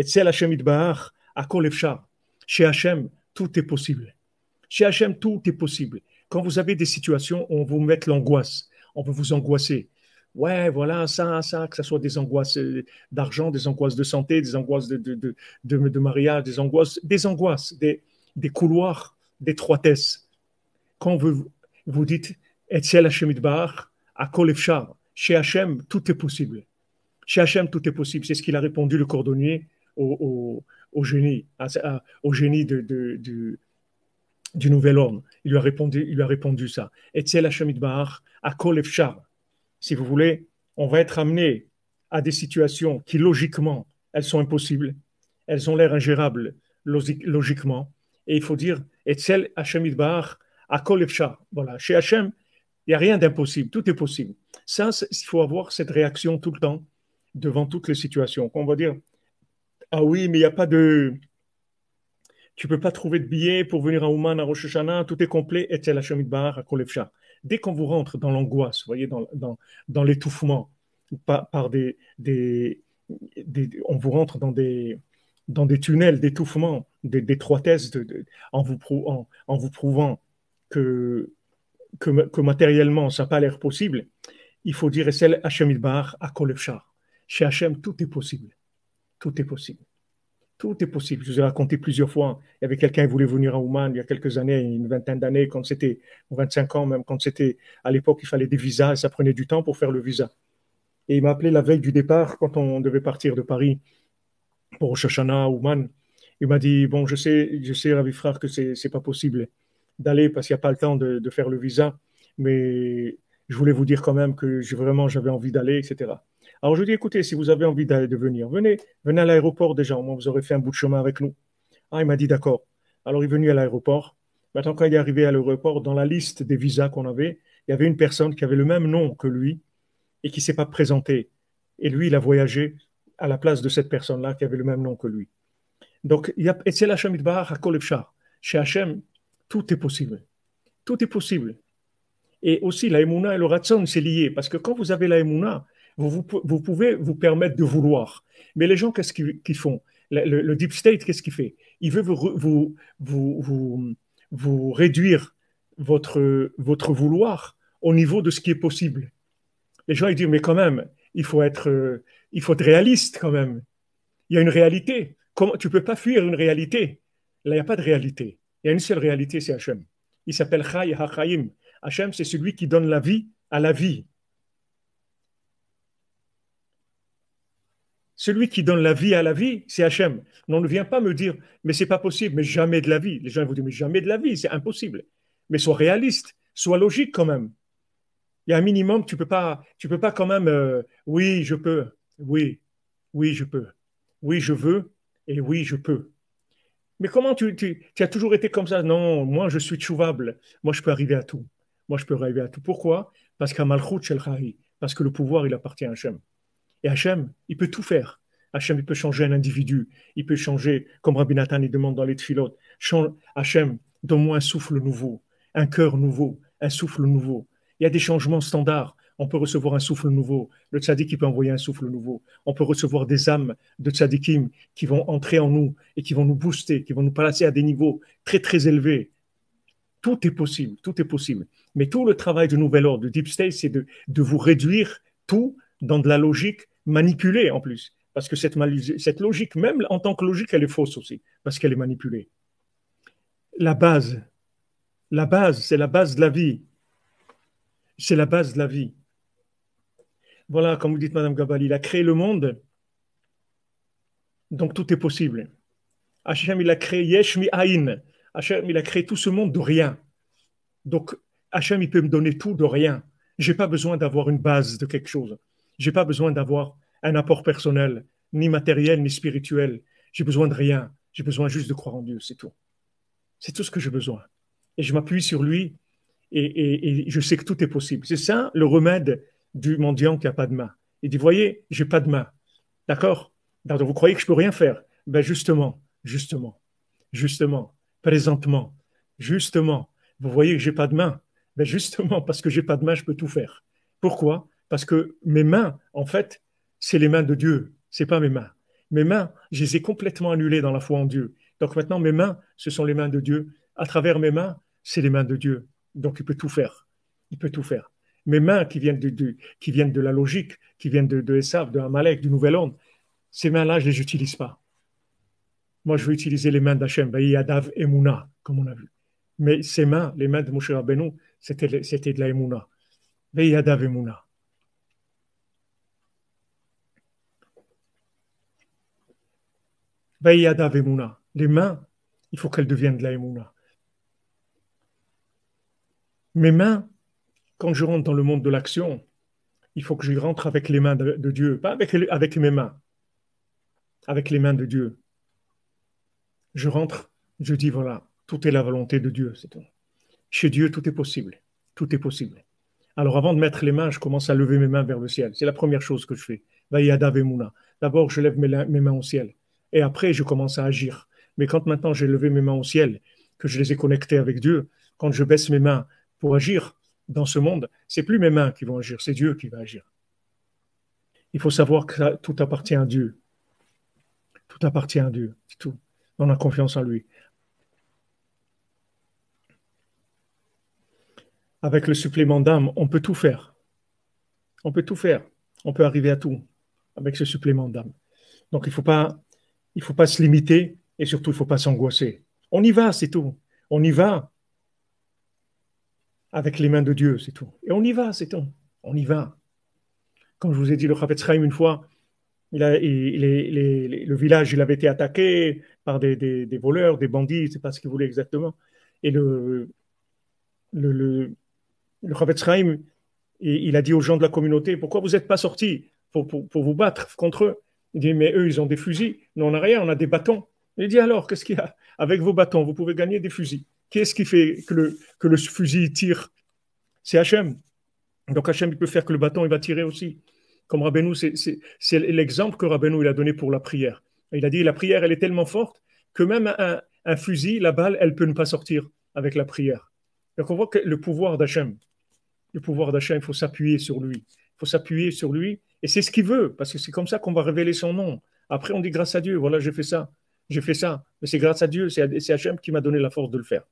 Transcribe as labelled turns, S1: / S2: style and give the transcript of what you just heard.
S1: Etzel Hashem Itbahar, Akol Efshar. Chez Hashem, tout est possible. Chez Hashem, tout est possible. Quand vous avez des situations où on vous met l'angoisse, on veut vous angoisser. Ouais, voilà, ça, que ce soit des angoisses d'argent, des angoisses de santé, des angoisses de mariage, des couloirs d'étroitesse. Quand vous dites Etzel Hashem Itbahar, Akol Efshar. Chez Hachem, tout est possible. Chez Hachem, tout est possible. C'est ce qu'il a répondu le cordonnier au génie, au génie du nouvel ordre. Il lui a répondu ça. Etzel Hashem Itbahar, Akol Efshar. Si vous voulez, on va être amené à des situations qui, logiquement, elles sont impossibles. Elles ont l'air ingérables, logiquement. Et il faut dire Etzel Hashem Itbahar, Akol Efshar. Voilà. Chez Hachem, il n'y a rien d'impossible. Tout est possible. Ça, il faut avoir cette réaction tout le temps devant toutes les situations. On va dire, ah oui, mais il n'y a pas de... Tu ne peux pas trouver de billets pour venir à Ouman, à Rosh Hashanah, tout est complet, et la Shemit Bahar, à Kolefcha. Dès qu'on vous rentre dans l'angoisse, vous voyez, dans l'étouffement, par on vous rentre dans des tunnels d'étouffement, d'étroitesse, en vous prouvant que matériellement, ça n'a pas l'air possible, il faut dire Essel Hachem Idbar à Kolefchar. Chez Hachem, tout est possible. Tout est possible. Tout est possible. Je vous ai raconté plusieurs fois. Il y avait quelqu'un qui voulait venir à Ouman il y a quelques années, une vingtaine d'années, quand c'était, ou 25 ans même, quand c'était, à l'époque, il fallait des visas et ça prenait du temps pour faire le visa. Et il m'a appelé la veille du départ, quand on devait partir de Paris pour Rosh Hashanah, Ouman. Il m'a dit, bon, je sais, Ravi Frère, que c'est pas possible d'aller parce qu'il n'y a pas le temps de faire le visa, mais je voulais vous dire quand même que j'avais envie d'aller, etc. Alors je lui dis, écoutez, si vous avez envie de venir, venez à l'aéroport déjà, au moins vous aurez fait un bout de chemin avec nous. Ah, il m'a dit d'accord. Alors il est venu à l'aéroport. Maintenant, quand il est arrivé à l'aéroport, dans la liste des visas qu'on avait, il y avait une personne qui avait le même nom que lui et qui ne s'est pas présentée. Et lui, il a voyagé à la place de cette personne-là qui avait le même nom que lui. Donc, il y a Etzel Hashem Itbahar HaKol Efshar. Chez Hashem, tout est possible. Tout est possible. Et aussi, la Emouna et le Ratson, c'est lié. Parce que quand vous avez la Emouna, vous pouvez vous permettre de vouloir. Mais les gens, qu'est-ce qu'ils font? Le Deep State, qu'est-ce qu'il fait? Il veut vous réduire votre vouloir au niveau de ce qui est possible. Les gens, ils disent, mais quand même, il faut être réaliste quand même. Il y a une réalité. Tu ne peux pas fuir une réalité. Là, il n'y a pas de réalité. Il y a une seule réalité, c'est Hachem. Il s'appelle Chai HaChaim. Hachem, c'est celui qui donne la vie à la vie. Celui qui donne la vie à la vie, c'est Hachem. On ne vient pas me dire, mais c'est pas possible, mais jamais de la vie. Les gens vous disent, mais jamais de la vie, c'est impossible. Mais sois réaliste, sois logique quand même. Il y a un minimum, tu peux pas quand même, oui, je peux, oui, oui, je peux, oui, je veux, et oui, je peux. Mais comment tu as toujours été comme ça? Non, moi, je suis tchouvable. Moi, je peux arriver à tout. Moi, je peux arriver à tout. Pourquoi? Parce qu'à Malchut Shel Chahi, parce que le pouvoir, il appartient à Hachem. Et Hachem, il peut tout faire. Hachem, il peut changer un individu. Il peut changer, comme Rabbi Nathan, il demande dans les Tfilot. Hachem, donne-moi un souffle nouveau, un cœur nouveau, un souffle nouveau. Il y a des changements standards. On peut recevoir un souffle nouveau. Le tzaddik, il peut envoyer un souffle nouveau. On peut recevoir des âmes de tzaddikim qui vont entrer en nous et qui vont nous booster, qui vont nous placer à des niveaux très, très élevés. Tout est possible, tout est possible. Mais tout le travail du nouvel ordre, du deep state, c'est de vous réduire tout dans de la logique manipulée en plus. Parce que cette logique, même en tant que logique, elle est fausse aussi, parce qu'elle est manipulée. La base, c'est la base de la vie. C'est la base de la vie. Voilà, comme vous dites, Madame Gabali, il a créé le monde, donc tout est possible. Hachem, il a créé Yesh Mi Aïn. Hachem, il a créé tout ce monde de rien. Donc, Hachem, il peut me donner tout de rien. Je n'ai pas besoin d'avoir une base de quelque chose. Je n'ai pas besoin d'avoir un apport personnel, ni matériel, ni spirituel. J'ai besoin de rien. J'ai besoin juste de croire en Dieu, c'est tout. C'est tout ce que j'ai besoin. Et je m'appuie sur lui et je sais que tout est possible. C'est ça le remède du mendiant qui n'a pas de main. Il dit, voyez, j'ai pas de main. D'accord? Donc, vous croyez que je peux rien faire? Ben justement, présentement, justement, vous voyez que j'ai pas de main. Ben justement, parce que j'ai pas de main, je peux tout faire. Pourquoi? Parce que mes mains, en fait, c'est les mains de Dieu. C'est pas mes mains. Mes mains, je les ai complètement annulées dans la foi en Dieu. Donc maintenant, mes mains, ce sont les mains de Dieu. À travers mes mains, c'est les mains de Dieu. Donc il peut tout faire. Il peut tout faire. Mes mains qui viennent de la logique, qui viennent de Esav, de Amalek, du Nouvel Ordre, ces mains-là, je ne les utilise pas. Moi, je veux utiliser les mains d'Hachem, Yadav Emouna, comme on a vu. Mais ces mains, les mains de Moshe Rabbeinu, c'était de la Emouna. Yadav Emouna. Yadav Emouna. Les mains, il faut qu'elles deviennent de la Emouna. Mes mains, quand je rentre dans le monde de l'action, il faut que je rentre avec les mains de Dieu, pas avec mes mains, avec les mains de Dieu. Je rentre, je dis voilà, tout est la volonté de Dieu, c'est tout. Chez Dieu, tout est possible. Tout est possible. Alors avant de mettre les mains, je commence à lever mes mains vers le ciel. C'est la première chose que je fais. D'abord, je lève mes mains au ciel. Et après, je commence à agir. Mais quand maintenant j'ai levé mes mains au ciel, que je les ai connectées avec Dieu, quand je baisse mes mains pour agir dans ce monde, c'est plus mes mains qui vont agir, c'est Dieu qui va agir. Il faut savoir que tout appartient à Dieu. Tout appartient à Dieu. C'est tout. On a confiance en lui. Avec le supplément d'âme, on peut tout faire. On peut tout faire. On peut arriver à tout avec ce supplément d'âme. Donc, il faut pas se limiter et surtout, il ne faut pas s'angoisser. On y va, c'est tout. On y va avec les mains de Dieu, c'est tout. Et on y va, c'est tout. On y va. Comme je vous ai dit, le Chafetz Chaim, une fois, le village, il avait été attaqué par des voleurs, des bandits, je ne sais pas ce qu'ils voulaient exactement. Et le, le, le Chafetz Chaim, il a dit aux gens de la communauté, pourquoi vous n'êtes pas sortis pour vous battre contre eux? Il dit, mais eux, ils ont des fusils. Nous, on n'a rien, on a des bâtons. Il dit, alors, qu'est-ce qu'il y a? Avec vos bâtons, vous pouvez gagner des fusils. Qu'est-ce qui fait que le fusil tire? C'est Hachem. Donc Hachem, il peut faire que le bâton, il va tirer aussi. Comme Rabbeinu, c'est l'exemple que Rabbeinu il a donné pour la prière. Il a dit, la prière, elle est tellement forte que même un fusil, la balle, elle peut ne pas sortir avec la prière. Donc on voit que le pouvoir d'Hachem, il faut s'appuyer sur lui. Il faut s'appuyer sur lui, et c'est ce qu'il veut, parce que c'est comme ça qu'on va révéler son nom. Après, on dit grâce à Dieu, voilà, j'ai fait ça. Mais c'est grâce à Dieu, c'est Hachem qui m'a donné la force de le faire.